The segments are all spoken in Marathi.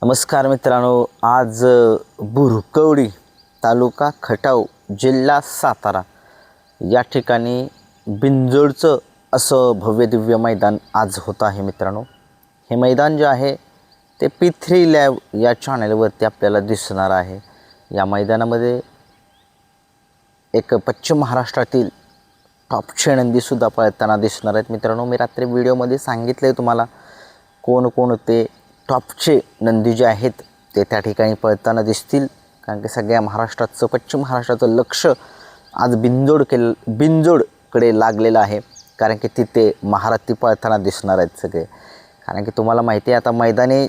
नमस्कार मित्रांनो, आज बुरकवडी तालुका खटाव जिल्हा सातारा या ठिकाणी बिंजोडचं असं भव्य दिव्य मैदान आज होत आहे मित्रांनो। हे मैदान जे आहे ते P3 लाईव्ह या चॅनलवरती आपल्याला दिसणार आहे। या मैदानामध्ये एक पश्चिम महाराष्ट्रातील टॉपचे नंदीसुद्धा पळताना दिसणार आहेत मित्रांनो। मी रात्री व्हिडिओमध्ये सांगितले तुम्हाला कोणकोणते टॉपचे नंदी जे आहेत ते त्या ठिकाणी पळताना दिसतील, कारण की सगळ्या महाराष्ट्राचं पश्चिम महाराष्ट्राचं लक्ष आज बिंजोडकडे लागलेलं आहे, कारण की तिथे महारथी पळताना दिसणार आहेत सगळे। कारण की तुम्हाला माहिती आहे आता मैदाने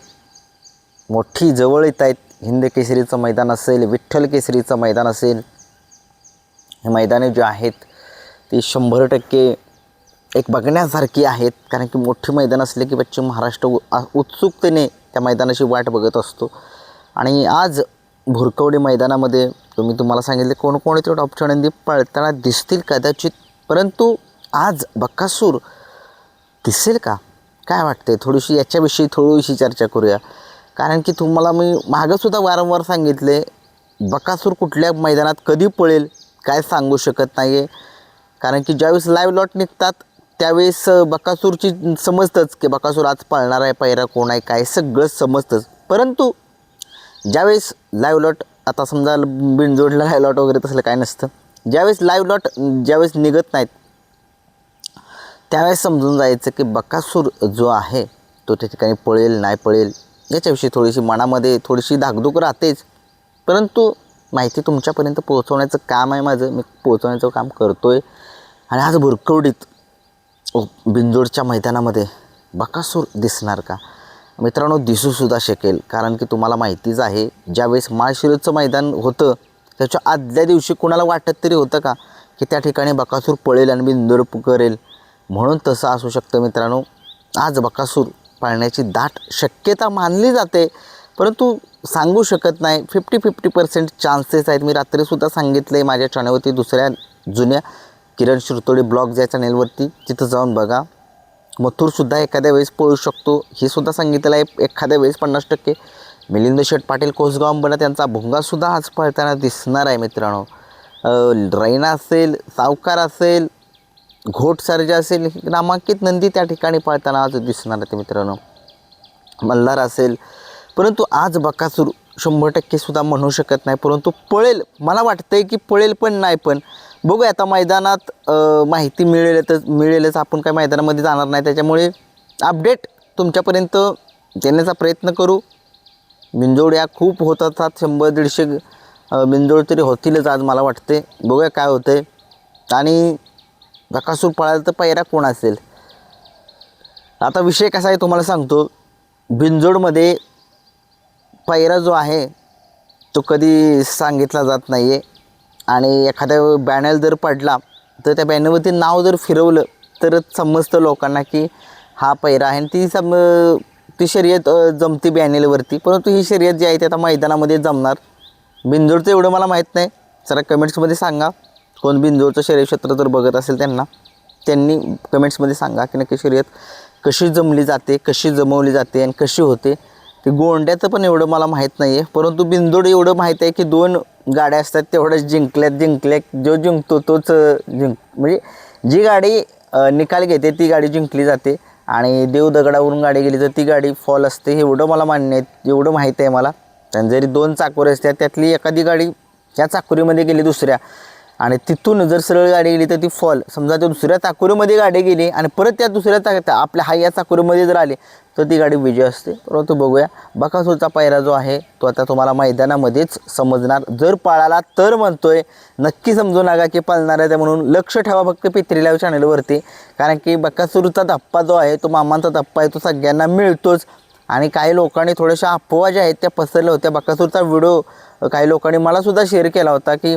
मोठी जवळ येत आहेत। हिंद केसरीचं मैदान असेल, विठ्ठल केसरीचं मैदान असेल, हे मैदाने जे आहेत ती 100% एक बघण्यासारखी आहेत, कारण की मोठी मैदान असले की पश्चिम महाराष्ट्र उत्सुकतेने त्या मैदानाची वाट बघत असतो। आणि आज भुरकवडी मैदानामध्ये तुम्हाला सांगितले कोणकोणते टॉपचे नंदी पळताना दिसतील कदाचित, परंतु आज बकासूर दिसेल का काय वाटते? याच्याविषयी थोडीशी चर्चा करूया। कारण की तुम्हाला मी मागंसुद्धा वारंवार सांगितले बकासूर कुठल्या मैदानात कधी पळेल काय सांगू शकत नाही आहे, कारण की ज्यावेळेस लाईव्ह लॉट निघतात त्यावेळेस बकासूरची समजतंच की बकासूर आज पळणार आहे, पैरा कोण आहे काय सगळं समजतंच। परंतु ज्यावेळेस लाईव्ह लॉट, आता समजा बिनजोडला लाईव्ह लॉट वगैरे तसलं काय नसतं, ज्यावेळेस लाईव्ह लॉट ज्यावेळेस निघत नाहीत त्यावेळेस समजून जायचं की बकासूर जो आहे तो त्या ठिकाणी पळेल नाही पळेल याच्याविषयी थोडीशी मनामध्ये थोडीशी धाकधूक राहतेच। परंतु माहिती तुमच्यापर्यंत पोहोचवण्याचं काम आहे माझं, मी पोहोचवण्याचं काम करतो आहे। आणि आज भुरकवडीत बिंजोडच्या मैदानामध्ये बकासूर दिसणार का मित्रांनो? दिसूसुद्धा शकेल, कारण की तुम्हाला माहितीच आहे ज्यावेळेस माळशिरसचं मैदान होतं त्याच्या आदल्या दिवशी कुणाला वाटत तरी होतं का की त्या ठिकाणी बकासूर पळेल आणि बिंजोड करेल, म्हणून तसं असू शकतं मित्रांनो। आज बकासूर पळण्याची दाट शक्यता मानली जाते, परंतु सांगू शकत नाही। 50-50% चान्सेस आहेत। मी रात्रीसुद्धा सांगितलं आहे माझ्या चॅनलवरती, दुसऱ्या जुन्या किरण शिरतोडे ब्लॉग या चॅनलवरती, तिथं जाऊन बघा। मथुरसुद्धा एखाद्या वेळेस पळू शकतो हे सुद्धा सांगितलेलं आहे, एखाद्या वेळेस 50%। मिलिंद शेठ पाटील कोसगावंबना त्यांचा भुंगासुद्धा आज पळताना दिसणार आहे मित्रांनो। रैना असेल, सावकार असेल, घोट सर्जा असेल, नामांकित नंदी त्या ठिकाणी पळताना आज दिसणार आहे मित्रांनो। मल्हार असेल, परंतु आज बकासूर 100% सुद्धा म्हणू शकत नाही, परंतु पळेल मला वाटतंय की पळेल पण नाही पण बघूया। आता मैदानात माहिती मिळेलच, आपण काय मैदानामध्ये जाणार नाही, त्याच्यामुळे अपडेट तुमच्यापर्यंत देण्याचा प्रयत्न करू। बिंजोड या खूप होत असतात, 100-150 बिंजोड तरी होतीलच आज मला वाटते। बघूया काय होतंय। आणि बकासूर पळायला तर पैरा कोण असेल? आता विषय कसा आहे तुम्हाला सांगतो, बिंजोडमध्ये पैरा जो आहे तो कधी सांगितला जात नाही आहे। आणि एखाद्या बॅनर जर पडला तर त्या बॅनरवरती नाव जर फिरवलं तरच समजतं लोकांना की हा पैरा आहे, आणि ती शर्यत जमती बॅनरवरती। परंतु ही शर्यत जी आहे ती आता मैदानामध्ये जमणार। बिंजोडचं एवढं मला माहीत नाही, जरा कमेंट्समध्ये सांगा। कोण बिंजोडचं शर्यत क्षेत्र जर बघत असेल त्यांनी कमेंट्समध्ये सांगा की नक्की शर्यत कशी जमली जाते, कशी जमवली जाते आणि कशी होते। ते गोंड्याचं पण एवढं मला माहीत नाही आहे, परंतु बिंजोड एवढं माहीत आहे की 2 गाड्या असतात तेवढ्याच जिंकल्या जो जिंकतो तोच म्हणजे जी गाडी निकाल घेते ती गाडी जिंकली जाते, आणि देवदगडावरून गाडी गेली तर ती गाडी फॉल असते, एवढं मला मान्य आहे, एवढं माहीत आहे मला। आणि जरी 2 चाकोरी असतात त्यातली एखादी गाडी ह्या चाकोरीमध्ये गेली दुसऱ्या, आणि तिथून जर सरळ गाडी गेली तर ती फॉल। समजा त्या दुसऱ्या चाकोरीमध्ये गाडी गेली आणि परत त्या दुसऱ्या आपल्या या चाकोरीमध्ये जर आली तर ती गाडी विजय असते। परंतु बघूया, बकासूरचा पैरा जो आहे तो आता तुम्हाला मैदानामध्येच समजणार। जर पळाला तर म्हणतोय, नक्की समजू नका की पळणार आहे, म्हणून लक्ष ठेवा फक्त P3 लाईव्ह चॅनलवरती, कारण की बकासूरचा धप्पा जो आहे तो मामांचा धप्पा आहे, तो सगळ्यांना मिळतोच। आणि काही लोकांनी थोड्याशा अफवा ज्या आहेत त्या पसरल्या होत्या। बकासूरचा व्हिडिओ काही लोकांनी मलासुद्धा शेअर केला होता की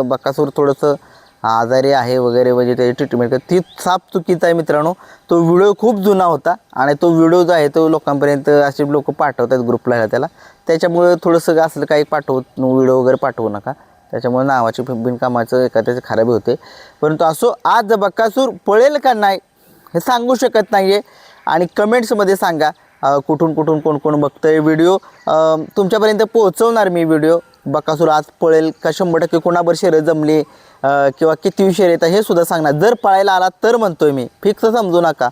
बकासूर थोडंसं आजारी आहे वगैरे, म्हणजे त्याची ट्रीटमेंट ती साफ चुकीचं आहे मित्रांनो। तो व्हिडिओ खूप जुना होता आणि तो व्हिडिओ जो आहे तो लोकांपर्यंत असे लोक पाठवतात ग्रुपला त्याला, त्याच्यामुळे थोडंसं असलं काही व्हिडिओ वगैरे पाठवू नका, त्याच्यामुळे नावाची बिनकामाचं एखाद्याची खराबी होते। परंतु असो, आज बकासूर पळेल का नाही हे सांगू शकत नाही आहे, आणि कमेंट्समध्ये सांगा। कुठून कुठून कोण कोण बघतंय व्हिडिओ तुमच्यापर्यंत पोहोचवणार मी व्हिडिओ. बकासूर आज पळेल का 100% कोणाबर शर्यत जमली किंवा किती शर्यत आहे हे सुद्धा सांगणार. जर पळायला आला तर म्हणतोय मी, फिक्स समजू नका.